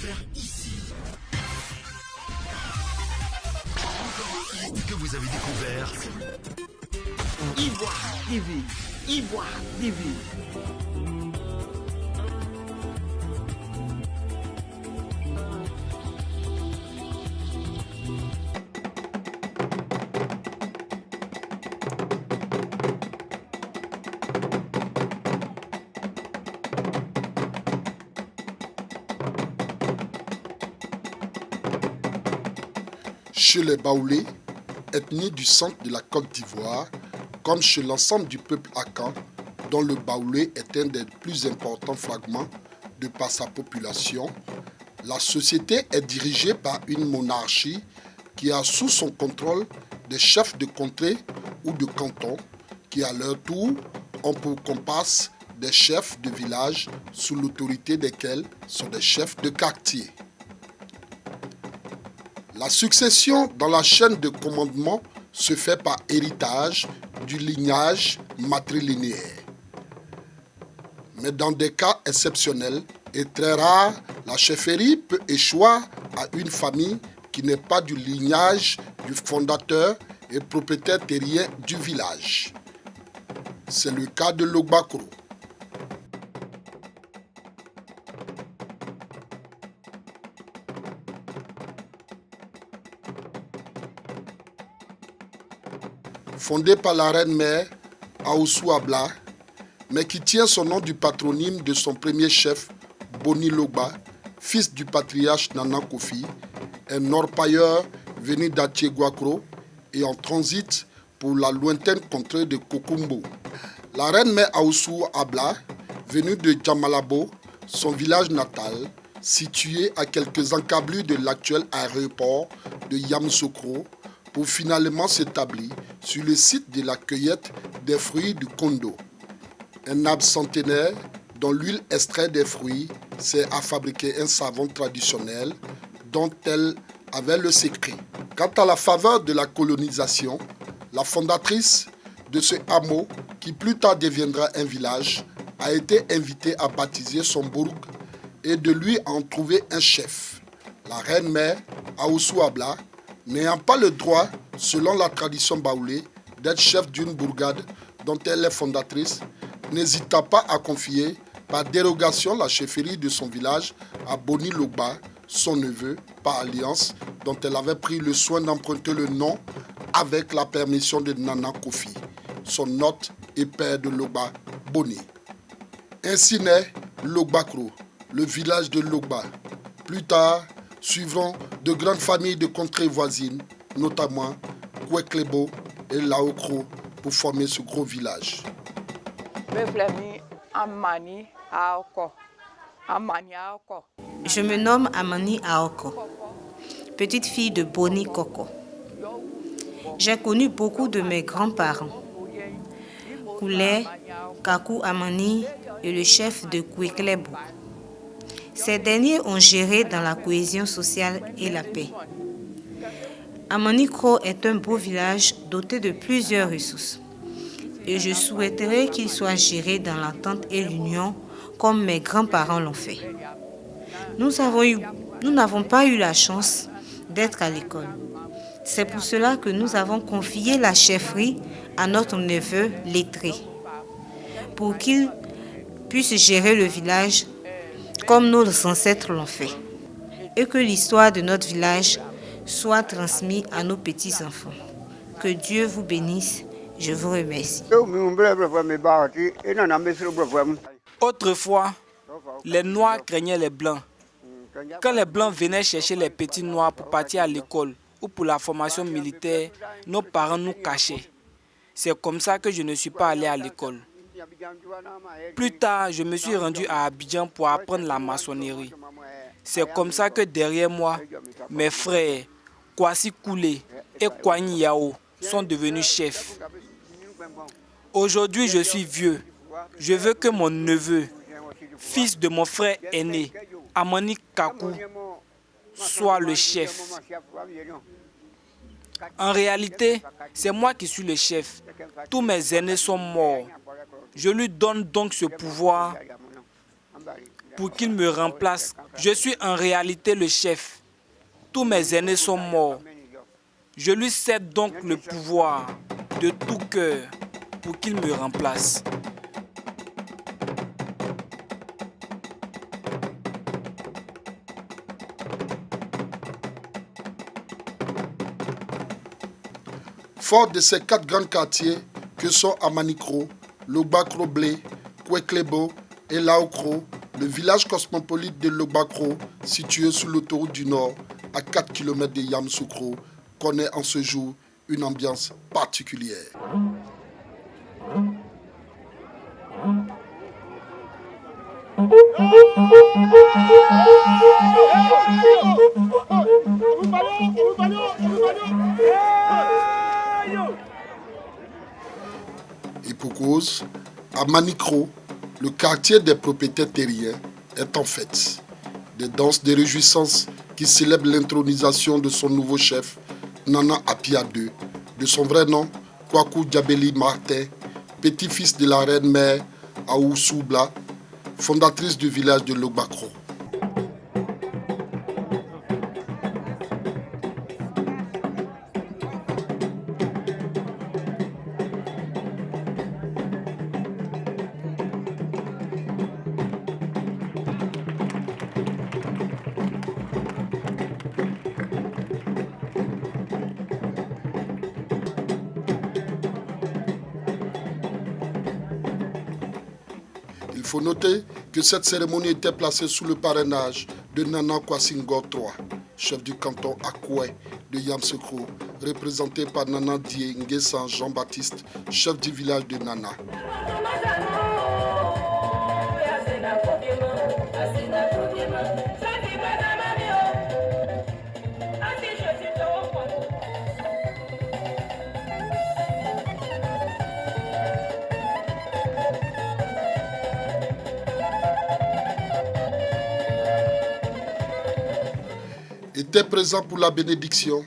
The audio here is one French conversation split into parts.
faire ici. Que vous avez découvert Ivoire TV. Ivoire TV. Chez les Baoulés, ethnie du centre de la Côte d'Ivoire, comme chez l'ensemble du peuple akan, dont le Baoulé est un des plus importants fragments de par sa population, la société est dirigée par une monarchie qui a sous son contrôle des chefs de contrée ou de canton qui, à leur tour, ont pour comparse des chefs de village sous l'autorité desquels sont des chefs de quartier. La succession dans la chaîne de commandement se fait par héritage du lignage matrilinéaire. Mais dans des cas exceptionnels et très rares, la chefferie peut échouer à une famille qui n'est pas du lignage du fondateur et propriétaire terrien du village. C'est le cas de Logbakro. Fondé par la reine-mère Aoussou Abla, mais qui tient son nom du patronyme de son premier chef, Boni Logba, fils du patriarche Nana Kofi, un orpailleur venu d'Atié-Guakro et en transit pour la lointaine contrée de Kokumbo. La reine-mère Aoussou Abla, venue de Djamalabo, son village natal, situé à quelques encablures de l'actuel aéroport de Yamoussoukro, pour finalement s'établir sur le site de la cueillette des fruits du Kondo. Un arbre centenaire dont l'huile extraite des fruits sert à fabriquer un savon traditionnel dont elle avait le secret. Quant à la faveur de la colonisation, la fondatrice de ce hameau, qui plus tard deviendra un village, a été invitée à baptiser son bourg et de lui en trouver un chef. La reine-mère, Aoussou Abla, n'ayant pas le droit, selon la tradition baoulée, d'être chef d'une bourgade dont elle est fondatrice, n'hésita pas à confier par dérogation la chefferie de son village à Boni Logba, son neveu, par alliance, dont elle avait pris le soin d'emprunter le nom avec la permission de Nana Kofi, son hôte et père de Logba, Boni. Ainsi naît Logbakro, le village de Logba. Plus tard, suivront de grandes familles de contrées voisines, notamment Kweklebo et Laokro, pour former ce gros village. Je me nomme Amani Aoko, petite fille de Boni Koko. J'ai connu beaucoup de mes grands-parents, Koulé, Kakou Amani et le chef de Kweklebo. Ces derniers ont géré dans la cohésion sociale et la paix. Amanikro est un beau village doté de plusieurs ressources. Et je souhaiterais qu'il soit géré dans l'entente et l'union comme mes grands-parents l'ont fait. Nous n'avons pas eu la chance d'être à l'école. C'est pour cela que nous avons confié la chefferie à notre neveu lettré, pour qu'il puisse gérer le village comme nos ancêtres l'ont fait, et que l'histoire de notre village soit transmise à nos petits-enfants. Que Dieu vous bénisse, je vous remercie. Autrefois, les Noirs craignaient les Blancs. Quand les Blancs venaient chercher les petits Noirs pour partir à l'école ou pour la formation militaire, nos parents nous cachaient. C'est comme ça que je ne suis pas allé à l'école. Plus tard, je me suis rendu à Abidjan pour apprendre la maçonnerie. C'est comme ça que derrière moi, mes frères Kwasi Koulé et Kwani Yao sont devenus chefs. Aujourd'hui, je suis vieux. Je veux que mon neveu, fils de mon frère aîné, Amani Kakou, soit le chef. En réalité, c'est moi qui suis le chef. Tous mes aînés sont morts. Je lui donne donc ce pouvoir pour qu'il me remplace. Je suis en réalité le chef. Tous mes aînés sont morts. Je lui cède donc le pouvoir de tout cœur pour qu'il me remplace. Fort de ces 4 grands quartiers que sont Amanikro, Logbakro-Blé, Kweklebo et Laokro, le village cosmopolite de Logbakro, situé sur l'autoroute du Nord, à 4 km de Yamoussoukro, connaît en ce jour une ambiance particulière. Et pour cause, à Manikro, le quartier des propriétaires terriens est en fête. Des danses de réjouissance qui célèbrent l'intronisation de son nouveau chef, Nana Apia II, de son vrai nom, Kwaku Djabeli Martin, petit-fils de la reine-mère Aoussoubla, fondatrice du village de Logbakro. Il faut noter que cette cérémonie était placée sous le parrainage de Nana Kwasingo III, chef du canton Akoué de Yamoussoukro, représenté par Nana Die Nguessan Jean-Baptiste, chef du village de Nana. Était présent pour la bénédiction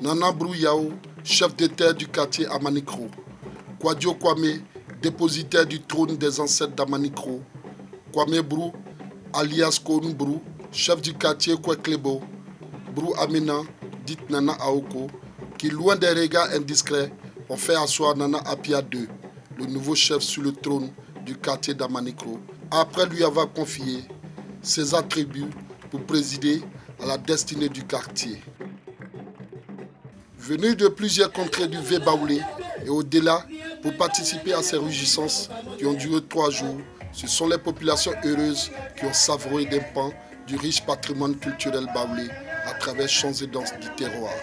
Nana Brou Yao, chef de terre du quartier Amanikro, Kwadjo Kwame, dépositaire du trône des ancêtres d'Amanikro, Kwame Brou, alias Koun Brou, chef du quartier Kweklebo, Brou Amina, dite Nana Aoko, qui, loin des regards indiscrets, ont fait asseoir Nana Apia II, le nouveau chef sur le trône du quartier d'Amanikro, après lui avoir confié ses attributs pour présider à la destinée du quartier. Venus de plusieurs contrées du Vébaoulé et au-delà pour participer à ces réjouissances qui ont duré 3 jours, ce sont les populations heureuses qui ont savouré d'un pan du riche patrimoine culturel baoulé à travers chants et danses du terroir.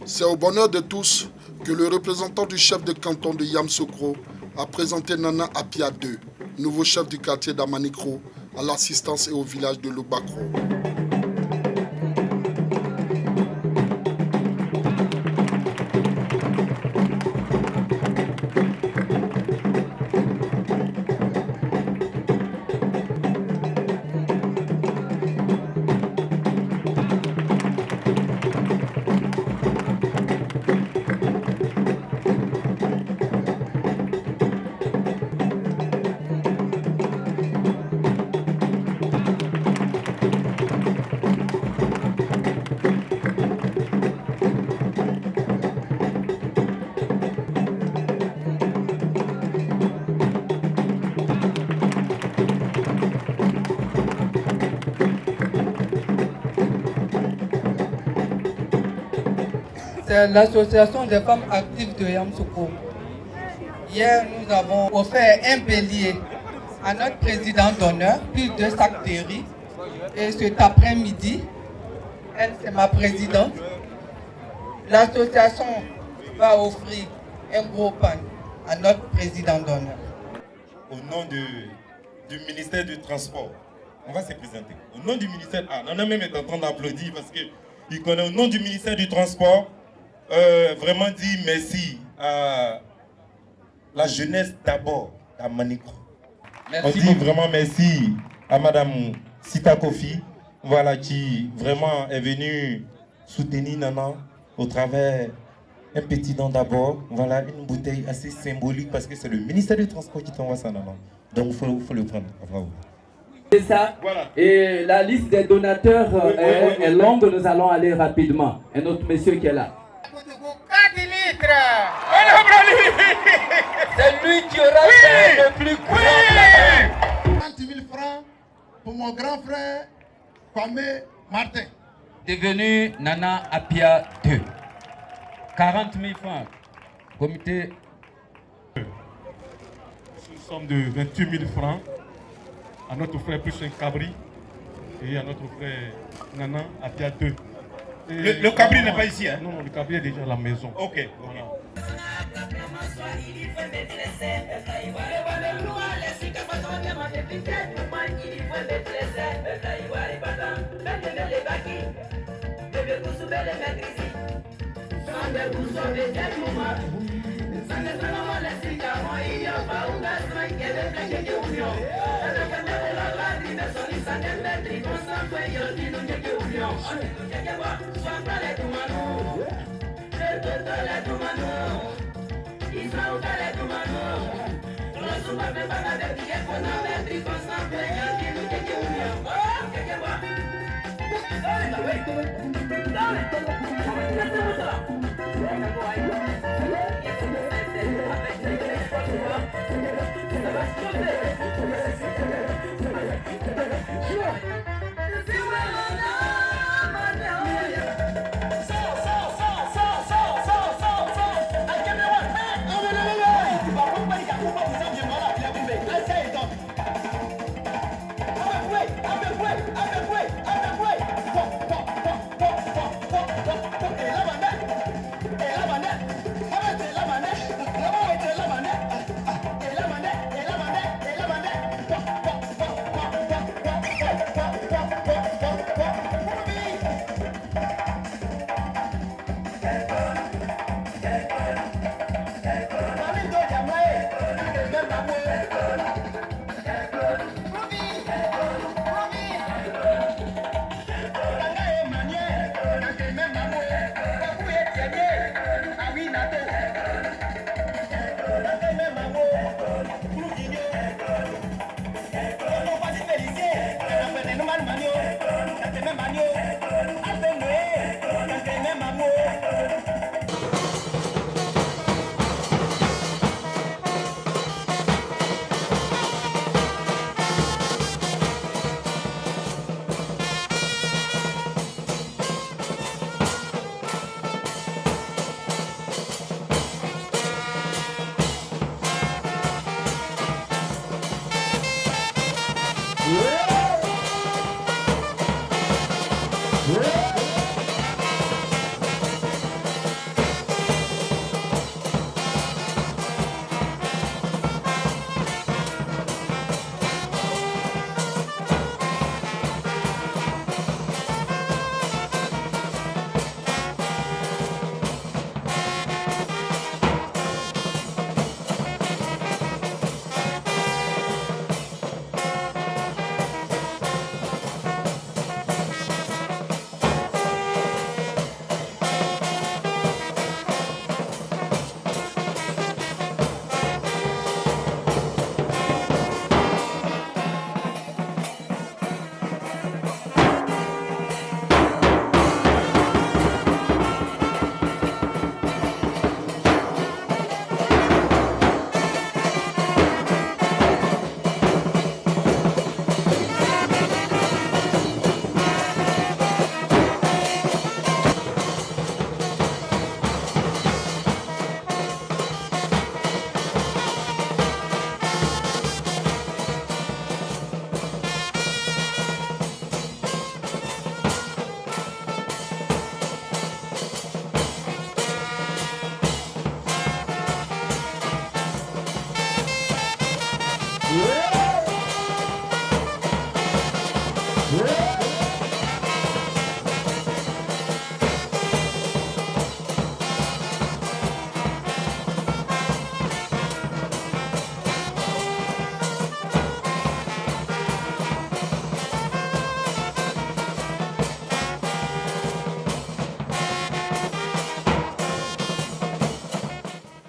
C'est au bonheur de tous que le représentant du chef de canton de Yamoussoukro a présenté Nana Apia II, nouveau chef du quartier d'Amanikro, à l'assistance et au village de Logbakro. C'est l'association des femmes actives de Yamoussoukro. Hier, nous avons offert un bélier à notre président d'honneur, plus de sacs de riz. Et cet après-midi, elle, c'est ma présidente, l'association va offrir un gros pain à notre président d'honneur. Au nom du ministère du Transport, on va se présenter. Au nom du ministère, Nana même est en train d'applaudir parce qu'il connaît au nom du ministère du Transport, vraiment dire merci à la jeunesse d'abord, à Manicro. On dit vraiment merci à Madame Sita Kofi, voilà, qui vraiment est venue soutenir Nana au travers un petit don d'abord, voilà, une bouteille assez symbolique parce que c'est le ministère du Transport qui t'envoie ça, Nana. Donc il faut le prendre. Bravo. C'est ça. Voilà. Et la liste des donateurs est longue, nous allons aller rapidement. Un autre monsieur qui est là. 4 litres. C'est lui qui aura le plus grand. 30 000 francs pour mon grand frère Kwame Martin. Devenu Nana Apia 2. 40 000 francs. Comité. Une somme de 28 000 francs à notre frère Plus Cabri et à notre frère Nana Apia 2. Le Cabri n'est pas ici, hein? Non, le Cabri est déjà à la maison. Ok. Voilà.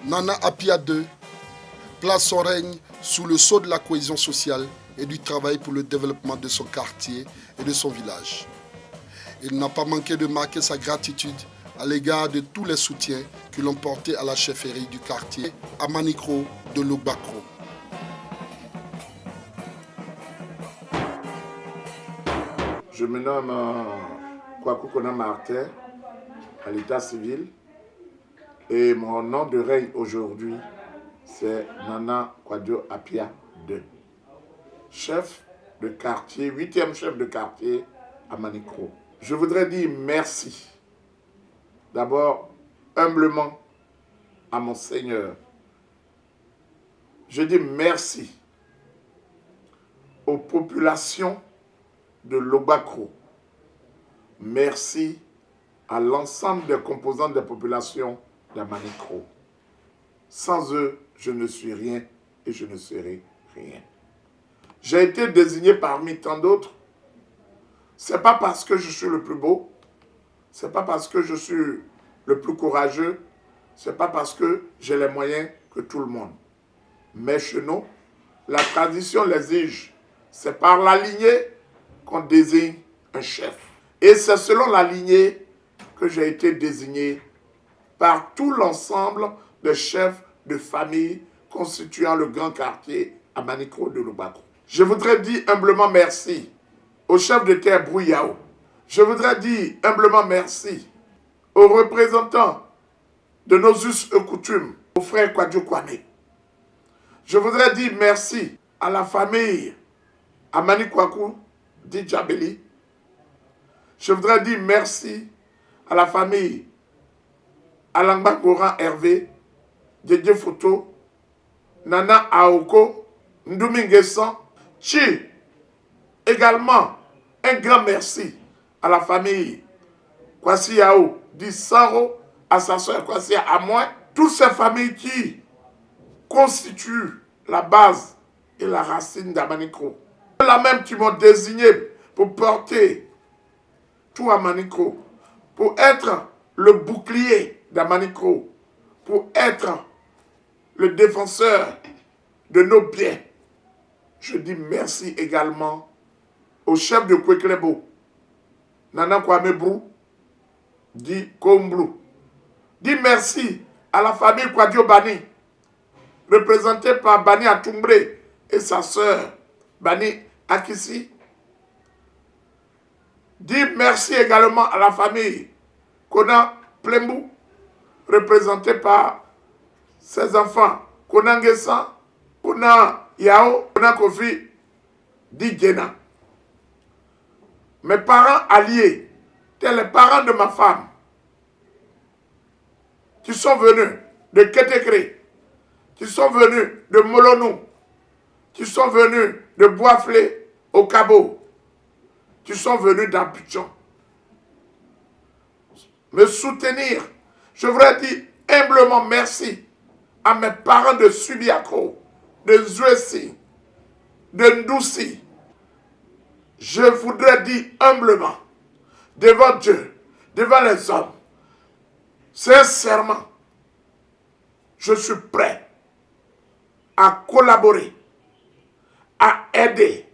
Nana Apia II place son règne sous le sceau de la cohésion sociale et du travail pour le développement de son quartier et de son village. Il n'a pas manqué de marquer sa gratitude à l'égard de tous les soutiens qui l'ont porté à la chefferie du quartier Amanikro de Lobakro. Je me nomme Kwaku Kona Martin à l'état civil et mon nom de règne aujourd'hui c'est Nana Kwadio Apia II, chef de quartier, 8e chef de quartier à Manikro. Je voudrais dire merci d'abord humblement à mon Seigneur. Je dis merci aux populations de Lobakro. Merci à l'ensemble des composants des populations de Manikro. Sans eux, je ne suis rien et je ne serai rien. J'ai été désigné parmi tant d'autres. Ce n'est pas parce que je suis le plus beau, ce n'est pas parce que je suis le plus courageux, ce n'est pas parce que j'ai les moyens que tout le monde. Mais chez nous, la tradition l'exige. C'est par la lignée qu'on désigne un chef. Et c'est selon la lignée que j'ai été désigné par tout l'ensemble des chefs de famille constituant le grand quartier à Manikro de Lobakro. Je voudrais dire humblement merci au chef de terre Brouyao. Je voudrais dire humblement merci aux représentants de nos us et coutumes, aux frères Kwadio Kwame. Je voudrais dire merci à la famille Amani Kwaku Djabeli. Je voudrais dire merci à la famille Alangba Goran Hervé, Djedje Foto, Nana Aoko, Ndumingesan, Chi. Également, un grand merci à la famille Kwasi Yao, Dissaro, à sa soeur Kwasi à moi, toutes ces familles qui constituent la base et la racine d'Amanikro. Là même qui m'ont désigné pour porter tout Amanikro, pour être le bouclier d'Amanikro, pour être le défenseur de nos biens. Je dis merci également au chef de Kweklebo, Nana Kwame Brou, dit Komblou. Dis merci à la famille Kwadio Bani, représentée par Bani Atumbre et sa sœur Bani Akisi. Dis merci également à la famille Kona Plembou, représentée par ses enfants Kona Ngesan, Kona Yao, Kona Kofi, dit Djena. Mes parents alliés, tels les parents de ma femme, qui sont venus de Ketekre, qui sont venus de Molonou, qui sont venus de Boisflé au Cabo, qui sont venus d'Abidjan, me soutenir. Je voudrais dire humblement merci à mes parents de Subiakro, de Zouessi, de Ndoussi. Je voudrais dire humblement, devant Dieu, devant les hommes, sincèrement, je suis prêt à collaborer, à aider,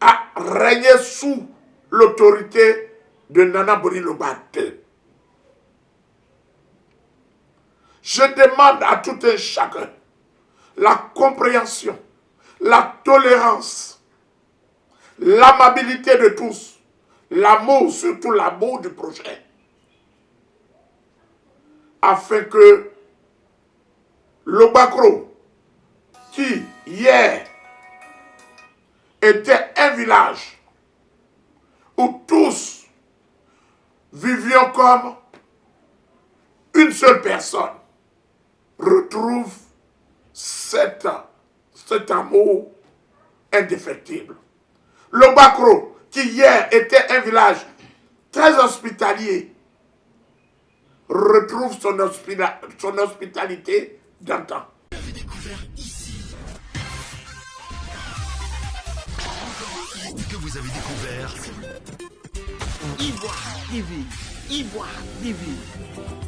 à régner sous l'autorité de Nana Boniloba II. Je demande à tout un chacun la compréhension, la tolérance, l'amabilité de tous, l'amour, surtout l'amour du prochain, afin que Lobakro, qui hier était un village où tous vivions comme une seule personne, retrouve cet amour indéfectible. Le Bakro, qui hier était un village très hospitalier, retrouve son hospitalité d'antan. Que vous avez découvert Ivoire TV. Ivoire TV.